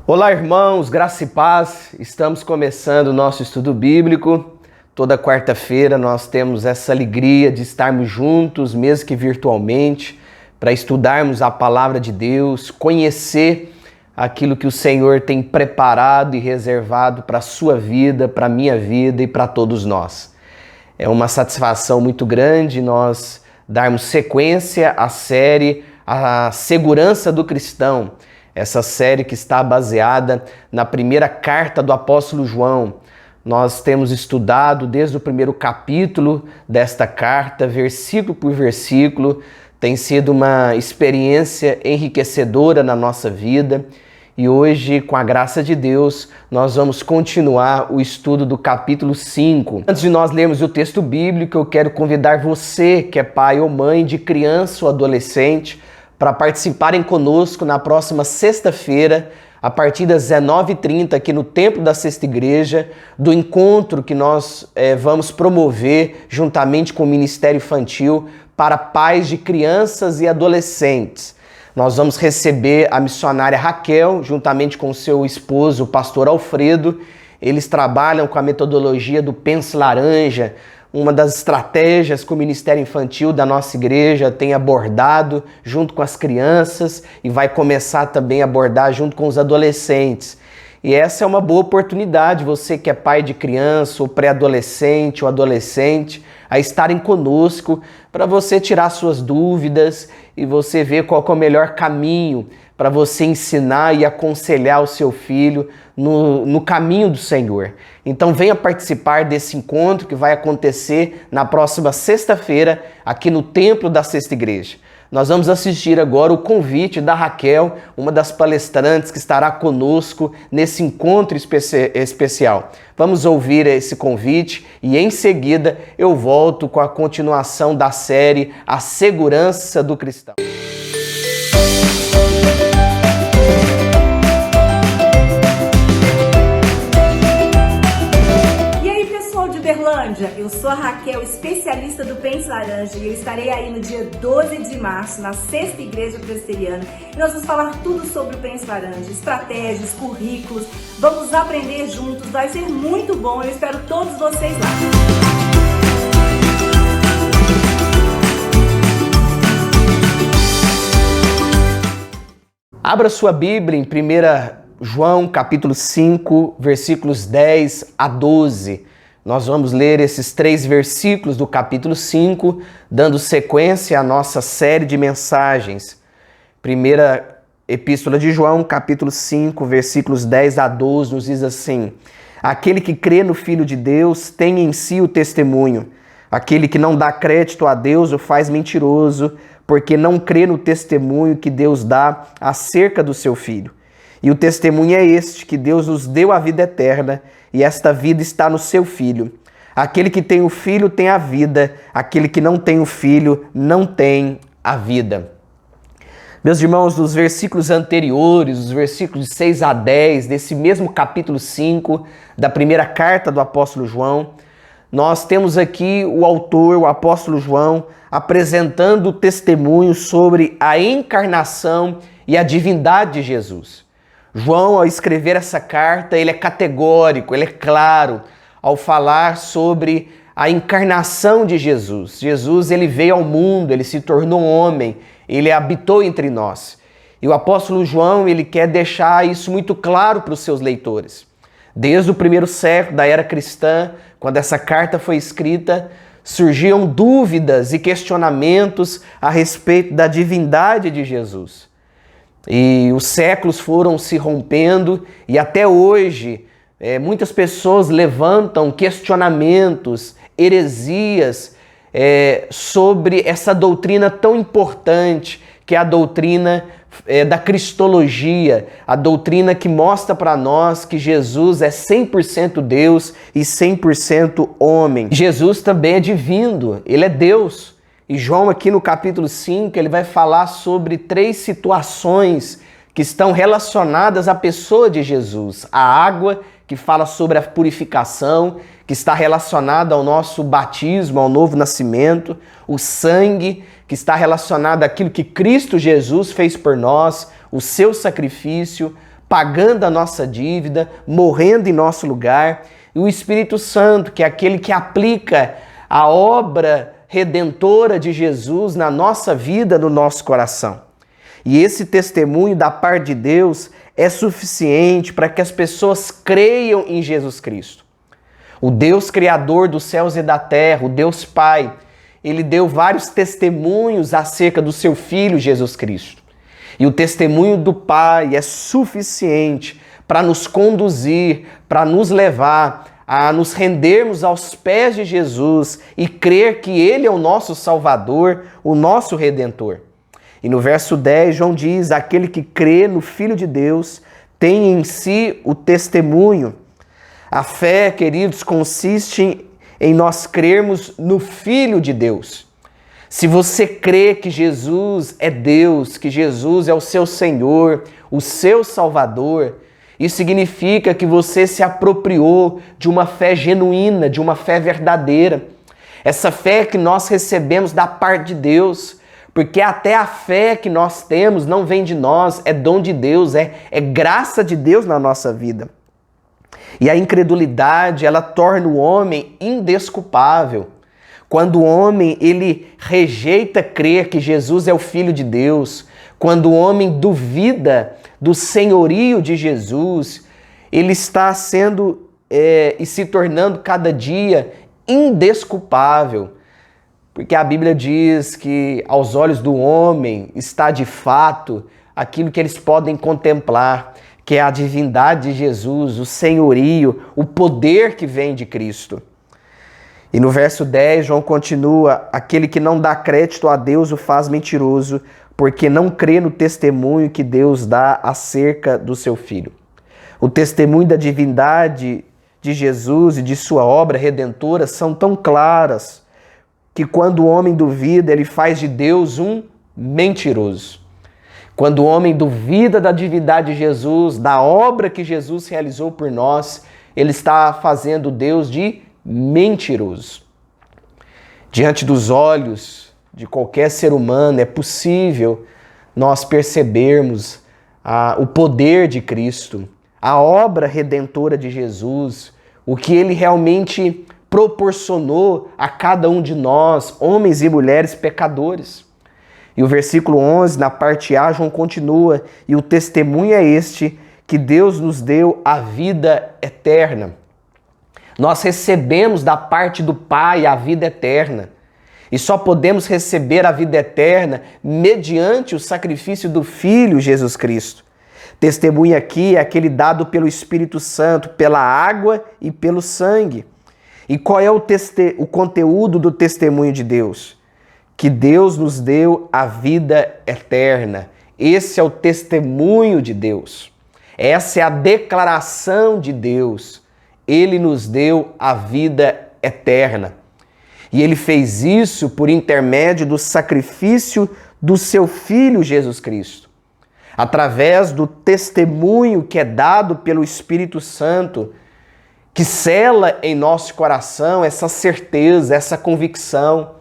Olá, irmãos, graça e paz. Estamos começando o nosso estudo bíblico. Toda quarta-feira nós temos essa alegria de estarmos juntos, mesmo que virtualmente, para estudarmos a palavra de Deus, conhecer aquilo que o Senhor tem preparado e reservado para a sua vida, para a minha vida e para todos nós. É uma satisfação muito grande nós darmos sequência à série A Segurança do Cristão. Essa série que está baseada na primeira carta do apóstolo João. Nós temos estudado desde o primeiro capítulo desta carta, versículo por versículo. Tem sido uma experiência enriquecedora na nossa vida. E hoje, com a graça de Deus, nós vamos continuar o estudo do capítulo 5. Antes de nós lermos o texto bíblico, eu quero convidar você, que é pai ou mãe de criança ou adolescente, para participarem conosco na próxima sexta-feira, a partir das 19h30, aqui no Templo da Sexta Igreja, do encontro que nós vamos promover juntamente com o Ministério Infantil para pais de crianças e adolescentes. Nós vamos receber a missionária Raquel, juntamente com seu esposo, o pastor Alfredo. Eles trabalham com a metodologia do Pense Laranja, uma das estratégias que o Ministério Infantil da nossa igreja tem abordado junto com as crianças e vai começar também a abordar junto com os adolescentes. E essa é uma boa oportunidade, você que é pai de criança, ou pré-adolescente ou adolescente, a estarem conosco para você tirar suas dúvidas e você ver qual é o melhor caminho para você ensinar e aconselhar o seu filho no caminho do Senhor. Então venha participar desse encontro que vai acontecer na próxima sexta-feira aqui no Templo da Sexta Igreja. Nós vamos assistir agora o convite da Raquel, uma das palestrantes que estará conosco nesse encontro especial. Vamos ouvir esse convite e em seguida eu volto com a continuação da série A Segurança do Cristão. Eu sou a Raquel, especialista do Pense Laranja, e eu estarei aí no dia 12 de março, na Sexta Igreja Presbiteriana, e nós vamos falar tudo sobre o Pense Laranja, estratégias, currículos, vamos aprender juntos, vai ser muito bom, eu espero todos vocês lá. Abra sua Bíblia em 1 João, capítulo 5, versículos 10 a 12. Nós vamos ler esses 3 versículos do capítulo 5, dando sequência à nossa série de mensagens. Primeira Epístola de João, capítulo 5, versículos 10 a 12, nos diz assim: Aquele que crê no Filho de Deus tem em si o testemunho. Aquele que não dá crédito a Deus o faz mentiroso, porque não crê no testemunho que Deus dá acerca do seu Filho. E o testemunho é este, que Deus nos deu a vida eterna, e esta vida está no seu Filho. Aquele que tem o Filho tem a vida, aquele que não tem o Filho não tem a vida. Meus irmãos, nos versículos anteriores, os versículos de 6 a 10, desse mesmo capítulo 5 da primeira carta do apóstolo João, nós temos aqui o autor, o apóstolo João, apresentando o testemunho sobre a encarnação e a divindade de Jesus. João, ao escrever essa carta, ele é categórico, ele é claro ao falar sobre a encarnação de Jesus. Jesus, ele veio ao mundo, ele se tornou homem, ele habitou entre nós. E o apóstolo João, ele quer deixar isso muito claro para os seus leitores. Desde o primeiro século da era cristã, quando essa carta foi escrita, surgiam dúvidas e questionamentos a respeito da divindade de Jesus. E os séculos foram se rompendo e até hoje muitas pessoas levantam questionamentos, heresias sobre essa doutrina tão importante que é a doutrina da cristologia, a doutrina que mostra para nós que Jesus é 100% Deus e 100% homem. Jesus também é divino, ele é Deus. E João aqui no capítulo 5, ele vai falar sobre 3 situações que estão relacionadas à pessoa de Jesus. A água, que fala sobre a purificação, que está relacionada ao nosso batismo, ao novo nascimento. O sangue, que está relacionado àquilo que Cristo Jesus fez por nós, o seu sacrifício pagando a nossa dívida, morrendo em nosso lugar, e o Espírito Santo, que é aquele que aplica a obra redentora de Jesus na nossa vida, no nosso coração. E esse testemunho da parte de Deus é suficiente para que as pessoas creiam em Jesus Cristo. O Deus Criador dos céus e da terra, o Deus Pai, ele deu vários testemunhos acerca do seu Filho Jesus Cristo. E o testemunho do Pai é suficiente para nos conduzir, para nos levar a nos rendermos aos pés de Jesus e crer que Ele é o nosso Salvador, o nosso Redentor. E no verso 10, João diz: aquele que crê no Filho de Deus tem em si o testemunho. A fé, queridos, consiste em nós crermos no Filho de Deus. Se você crê que Jesus é Deus, que Jesus é o seu Senhor, o seu Salvador, isso significa que você se apropriou de uma fé genuína, de uma fé verdadeira. Essa fé que nós recebemos da parte de Deus, porque até a fé que nós temos não vem de nós, é dom de Deus, é graça de Deus na nossa vida. E a incredulidade, ela torna o homem indesculpável. Quando o homem ele rejeita crer que Jesus é o Filho de Deus, quando o homem duvida do senhorio de Jesus, ele está sendo e se tornando cada dia indesculpável. Porque a Bíblia diz que aos olhos do homem está de fato aquilo que eles podem contemplar, que é a divindade de Jesus, o senhorio, o poder que vem de Cristo. E no verso 10, João continua: aquele que não dá crédito a Deus o faz mentiroso, porque não crê no testemunho que Deus dá acerca do seu Filho. O testemunho da divindade de Jesus e de sua obra redentora são tão claras que quando o homem duvida, ele faz de Deus um mentiroso. Quando o homem duvida da divindade de Jesus, da obra que Jesus realizou por nós, ele está fazendo Deus de mentiroso. Diante dos olhos de qualquer ser humano, é possível nós percebermos o poder de Cristo, a obra redentora de Jesus, o que ele realmente proporcionou a cada um de nós, homens e mulheres pecadores. E o versículo 11, na parte A, João continua: e o testemunho é este, que Deus nos deu a vida eterna. Nós recebemos da parte do Pai a vida eterna. E só podemos receber a vida eterna mediante o sacrifício do Filho Jesus Cristo. Testemunho aqui é aquele dado pelo Espírito Santo, pela água e pelo sangue. E qual é o conteúdo do testemunho de Deus? Que Deus nos deu a vida eterna. Esse é o testemunho de Deus. Essa é a declaração de Deus. Ele nos deu a vida eterna. E ele fez isso por intermédio do sacrifício do seu Filho Jesus Cristo. Através do testemunho que é dado pelo Espírito Santo, que sela em nosso coração essa certeza, essa convicção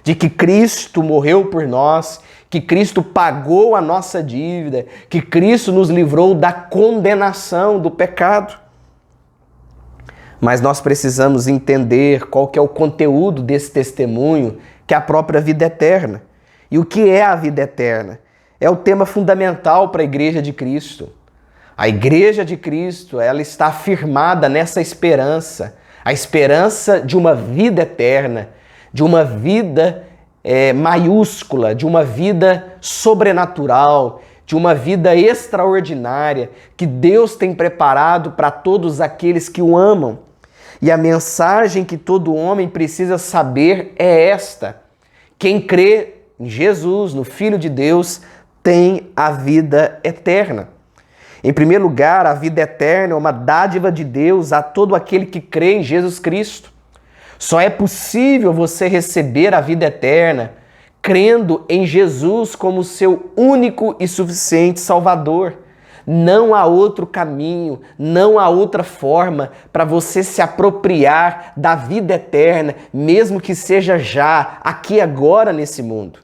de que Cristo morreu por nós, que Cristo pagou a nossa dívida, que Cristo nos livrou da condenação do pecado. Mas nós precisamos entender qual que é o conteúdo desse testemunho, que é a própria vida eterna. E o que é a vida eterna? É o tema fundamental para a Igreja de Cristo. A Igreja de Cristo, ela está firmada nessa esperança, a esperança de uma vida eterna, de uma vida maiúscula, de uma vida sobrenatural, de uma vida extraordinária que Deus tem preparado para todos aqueles que o amam. E a mensagem que todo homem precisa saber é esta: quem crê em Jesus, no Filho de Deus, tem a vida eterna. Em primeiro lugar, a vida eterna é uma dádiva de Deus a todo aquele que crê em Jesus Cristo. Só é possível você receber a vida eterna crendo em Jesus como seu único e suficiente Salvador. Não há outro caminho, não há outra forma para você se apropriar da vida eterna, mesmo que seja já, aqui agora nesse mundo.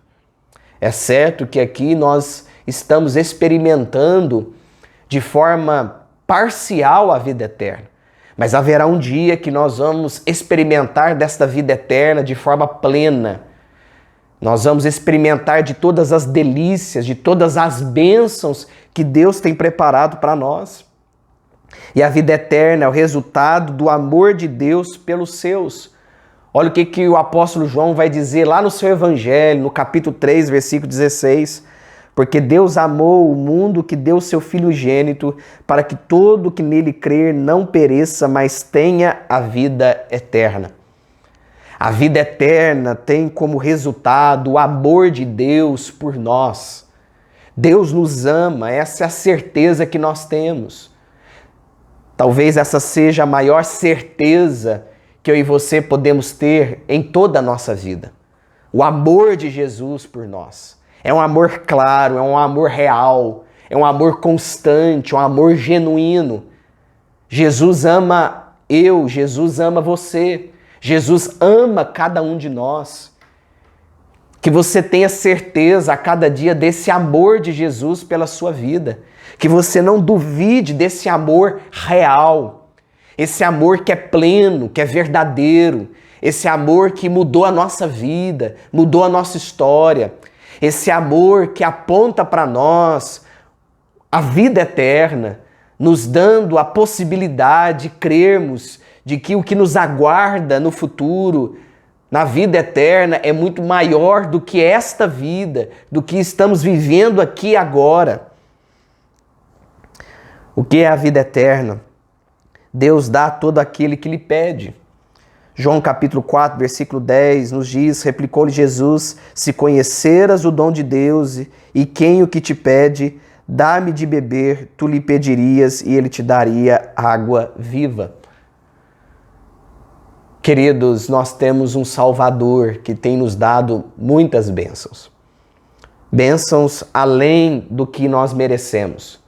É certo que aqui nós estamos experimentando de forma parcial a vida eterna. Mas haverá um dia que nós vamos experimentar desta vida eterna de forma plena. Nós vamos experimentar de todas as delícias, de todas as bênçãos que Deus tem preparado para nós. E a vida eterna é o resultado do amor de Deus pelos seus. Olha o que o apóstolo João vai dizer lá no seu evangelho, no capítulo 3, versículo 16. Porque Deus amou o mundo que deu seu Filho gênito, para que todo que nele crer não pereça, mas tenha a vida eterna. A vida eterna tem como resultado o amor de Deus por nós. Deus nos ama, essa é a certeza que nós temos. Talvez essa seja a maior certeza que eu e você podemos ter em toda a nossa vida. O amor de Jesus por nós. É um amor claro, é um amor real, é um amor constante, um amor genuíno. Jesus ama eu, Jesus ama você, Jesus ama cada um de nós. Que você tenha certeza a cada dia desse amor de Jesus pela sua vida. Que você não duvide desse amor real, esse amor que é pleno, que é verdadeiro, esse amor que mudou a nossa vida, mudou a nossa história. Esse amor que aponta para nós a vida eterna, nos dando a possibilidade de crermos de que o que nos aguarda no futuro, na vida eterna, é muito maior do que esta vida, do que estamos vivendo aqui agora. O que é a vida eterna? Deus dá a todo aquele que lhe pede. João capítulo 4, versículo 10 nos diz, replicou-lhe Jesus, se conheceras o dom de Deus e quem o que te pede, dá-me de beber, tu lhe pedirias e ele te daria água viva. Queridos, nós temos um Salvador que tem nos dado muitas bênçãos. Bênçãos além do que nós merecemos.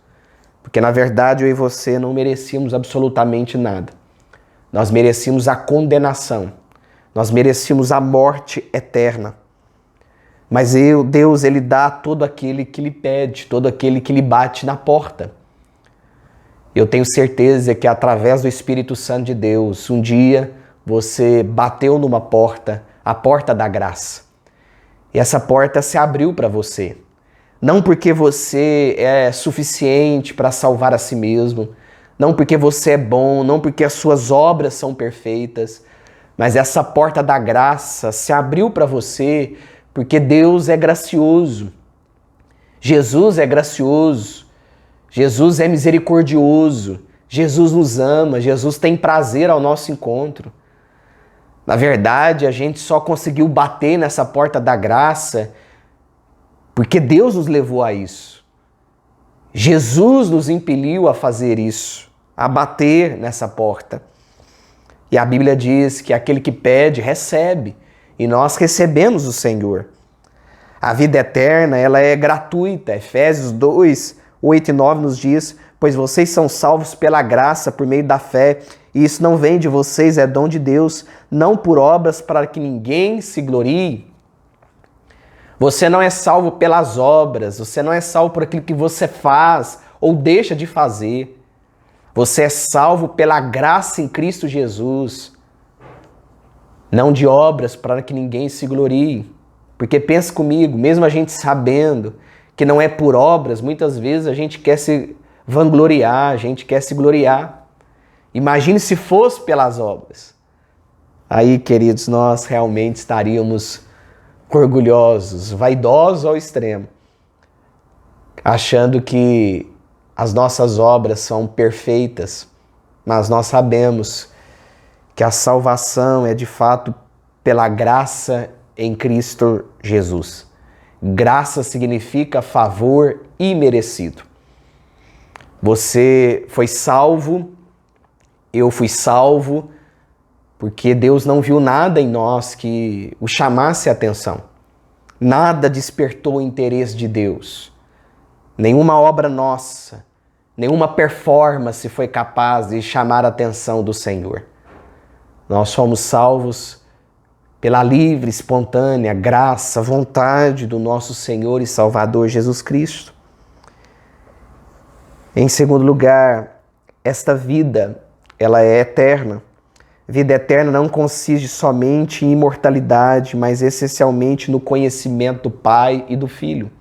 Porque na verdade eu e você não merecíamos absolutamente nada. Nós merecíamos a condenação, nós merecíamos a morte eterna. Mas Deus, Ele dá a todo aquele que lhe pede, todo aquele que lhe bate na porta. Eu tenho certeza que através do Espírito Santo de Deus, um dia você bateu numa porta, a porta da graça. E essa porta se abriu para você. Não porque você é suficiente para salvar a si mesmo, não porque você é bom, não porque as suas obras são perfeitas, mas essa porta da graça se abriu para você porque Deus é gracioso. Jesus é gracioso. Jesus é misericordioso. Jesus nos ama. Jesus tem prazer ao nosso encontro. Na verdade, a gente só conseguiu bater nessa porta da graça porque Deus nos levou a isso. Jesus nos impeliu a fazer isso, a bater nessa porta. E a Bíblia diz que aquele que pede, recebe. E nós recebemos o Senhor. A vida eterna, ela é gratuita. Efésios 2, 8 e 9 nos diz, pois vocês são salvos pela graça, por meio da fé. E isso não vem de vocês, é dom de Deus, não por obras para que ninguém se glorie. Você não é salvo pelas obras, você não é salvo por aquilo que você faz ou deixa de fazer. Você é salvo pela graça em Cristo Jesus, não de obras para que ninguém se glorie. Porque pensa comigo, mesmo a gente sabendo que não é por obras, muitas vezes a gente quer se vangloriar, a gente quer se gloriar. Imagine se fosse pelas obras. Aí, queridos, nós realmente estaríamos orgulhosos, vaidosos ao extremo, achando que as nossas obras são perfeitas, mas nós sabemos que a salvação é de fato pela graça em Cristo Jesus. Graça significa favor imerecido. Você foi salvo, eu fui salvo, porque Deus não viu nada em nós que o chamasse a atenção. Nada despertou o interesse de Deus. Nenhuma obra nossa, nenhuma performance foi capaz de chamar a atenção do Senhor. Nós fomos salvos pela livre, espontânea graça, vontade do nosso Senhor e Salvador Jesus Cristo. Em segundo lugar, esta vida, ela é eterna. Vida eterna não consiste somente em imortalidade, mas essencialmente no conhecimento do Pai e do Filho.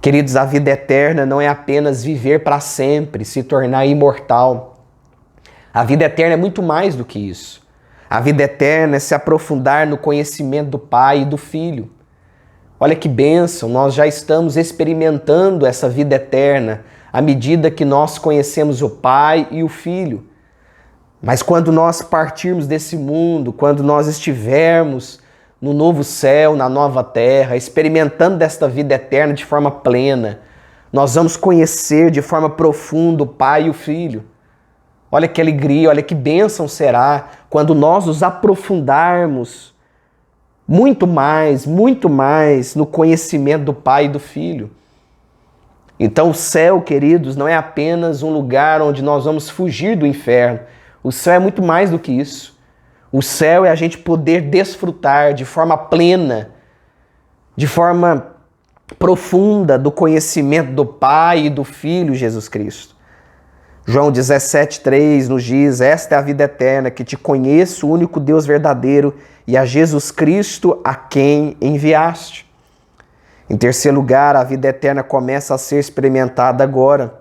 Queridos, a vida eterna não é apenas viver para sempre, se tornar imortal. A vida eterna é muito mais do que isso. A vida eterna é se aprofundar no conhecimento do Pai e do Filho. Olha que bênção, nós já estamos experimentando essa vida eterna à medida que nós conhecemos o Pai e o Filho. Mas quando nós partirmos desse mundo, quando nós estivermos no novo céu, na nova terra, experimentando desta vida eterna de forma plena, nós vamos conhecer de forma profunda o Pai e o Filho. Olha que alegria, olha que bênção será quando nós nos aprofundarmos muito mais no conhecimento do Pai e do Filho. Então o céu, queridos, não é apenas um lugar onde nós vamos fugir do inferno. O céu é muito mais do que isso. O céu é a gente poder desfrutar de forma plena, de forma profunda do conhecimento do Pai e do Filho Jesus Cristo. João 17,3 nos diz: esta é a vida eterna, que te conheço, o único Deus verdadeiro, e a Jesus Cristo a quem enviaste. Em terceiro lugar, a vida eterna começa a ser experimentada agora.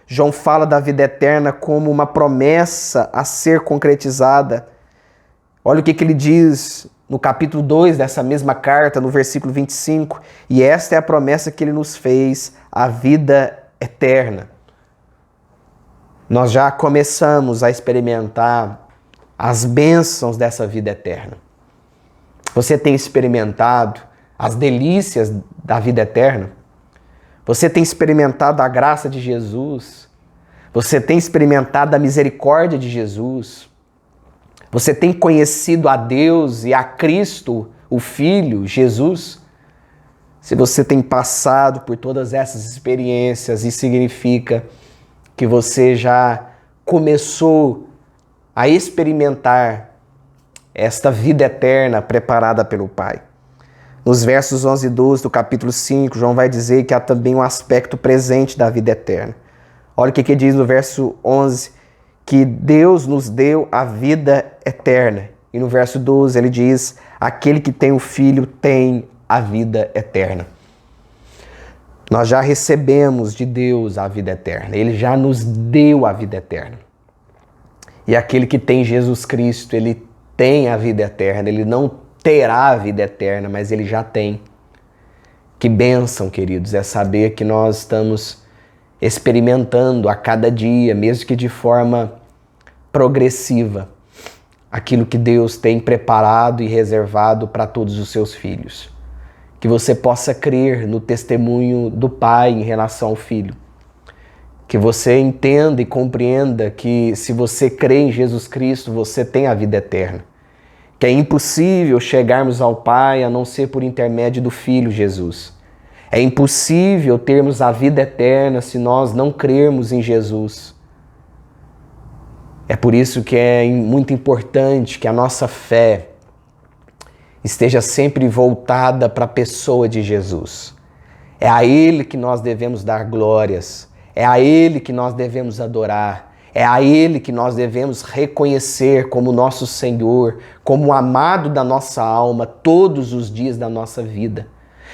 João fala da vida eterna como uma promessa a ser concretizada. Olha o que ele diz no capítulo 2 dessa mesma carta, no versículo 25. E esta é a promessa que ele nos fez, a vida eterna. Nós já começamos a experimentar as bênçãos dessa vida eterna. Você tem experimentado as delícias da vida eterna? Você tem experimentado a graça de Jesus? Você tem experimentado a misericórdia de Jesus? Você tem conhecido a Deus e a Cristo, o Filho, Jesus? Se você tem passado por todas essas experiências, isso significa que você já começou a experimentar esta vida eterna preparada pelo Pai. Nos versos 11 e 12 do capítulo 5, João vai dizer que há também um aspecto presente da vida eterna. Olha o que diz no verso 11, que Deus nos deu a vida eterna. E no verso 12 ele diz: aquele que tem o Filho tem a vida eterna. Nós já recebemos de Deus a vida eterna. Ele já nos deu a vida eterna. E aquele que tem Jesus Cristo, ele tem a vida eterna. Ele não terá a vida eterna, mas ele já tem. Que bênção, queridos, é saber que nós estamos experimentando a cada dia, mesmo que de forma progressiva, aquilo que Deus tem preparado e reservado para todos os seus filhos. Que você possa crer no testemunho do Pai em relação ao Filho. Que você entenda e compreenda que se você crê em Jesus Cristo, você tem a vida eterna. Que é impossível chegarmos ao Pai a não ser por intermédio do Filho Jesus. É impossível termos a vida eterna se nós não crermos em Jesus. É por isso que é muito importante que a nossa fé esteja sempre voltada para a pessoa de Jesus. É a Ele que nós devemos dar glórias, é a Ele que nós devemos adorar, é a Ele que nós devemos reconhecer como nosso Senhor, como o amado da nossa alma todos os dias da nossa vida.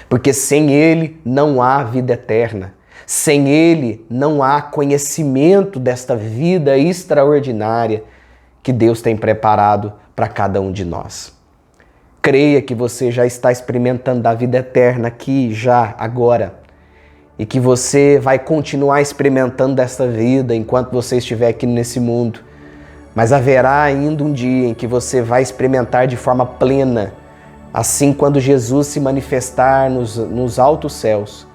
Porque sem Ele não há vida eterna, sem Ele não há conhecimento desta vida extraordinária que Deus tem preparado para cada um de nós. Creia que você já está experimentando a vida eterna aqui, já, agora. E que você vai continuar experimentando desta vida enquanto você estiver aqui nesse mundo. Mas haverá ainda um dia em que você vai experimentar de forma plena, assim quando Jesus se manifestar nos altos céus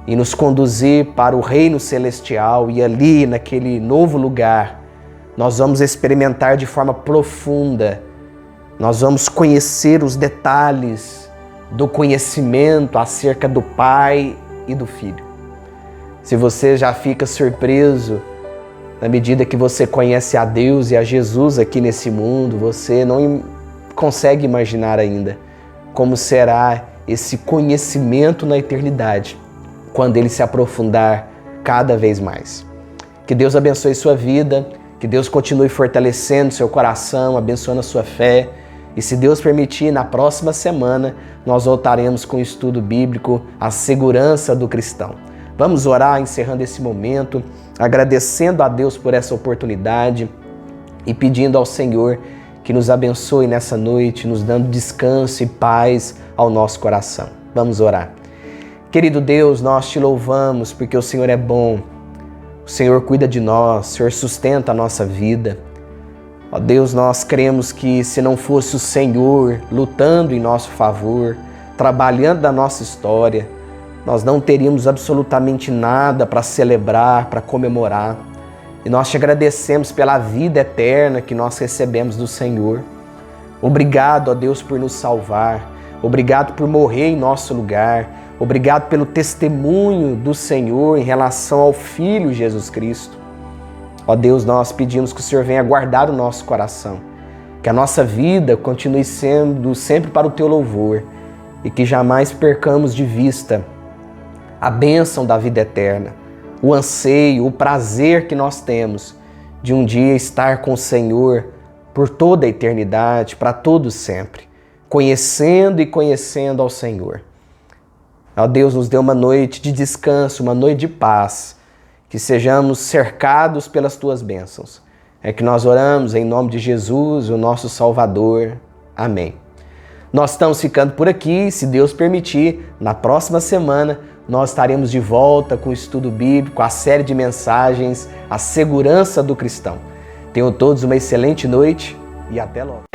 e nos conduzir para o reino celestial, e ali, naquele novo lugar, nós vamos experimentar de forma profunda. Nós vamos conhecer os detalhes do conhecimento acerca do Pai e do Filho. Se você já fica surpreso na medida que você conhece a Deus e a Jesus aqui nesse mundo, você não consegue imaginar ainda como será esse conhecimento na eternidade, quando ele se aprofundar cada vez mais. Que Deus abençoe sua vida, que Deus continue fortalecendo seu coração, abençoando a sua fé. E se Deus permitir, na próxima semana nós voltaremos com o estudo bíblico, a segurança do cristão. Vamos orar encerrando esse momento, agradecendo a Deus por essa oportunidade e pedindo ao Senhor que nos abençoe nessa noite, nos dando descanso e paz ao nosso coração. Vamos orar. Querido Deus, nós te louvamos porque o Senhor é bom, o Senhor cuida de nós, o Senhor sustenta a nossa vida. Ó Deus, nós cremos que se não fosse o Senhor lutando em nosso favor, trabalhando na nossa história, nós não teríamos absolutamente nada para celebrar, para comemorar. E nós te agradecemos pela vida eterna que nós recebemos do Senhor. Obrigado, ó Deus, por nos salvar. Obrigado por morrer em nosso lugar. Obrigado pelo testemunho do Senhor em relação ao Filho Jesus Cristo. Ó Deus, nós pedimos que o Senhor venha guardar o nosso coração, que a nossa vida continue sendo sempre para o Teu louvor e que jamais percamos de vista a bênção da vida eterna, o anseio, o prazer que nós temos de um dia estar com o Senhor por toda a eternidade, para todo sempre, conhecendo e conhecendo ao Senhor. Ó Deus, nos dê uma noite de descanso, uma noite de paz, que sejamos cercados pelas Tuas bênçãos. É que nós oramos em nome de Jesus, o nosso Salvador. Amém. Nós estamos ficando por aqui, se Deus permitir, na próxima semana nós estaremos de volta com o estudo bíblico, a série de mensagens, a segurança do cristão. Tenham todos uma excelente noite e até logo.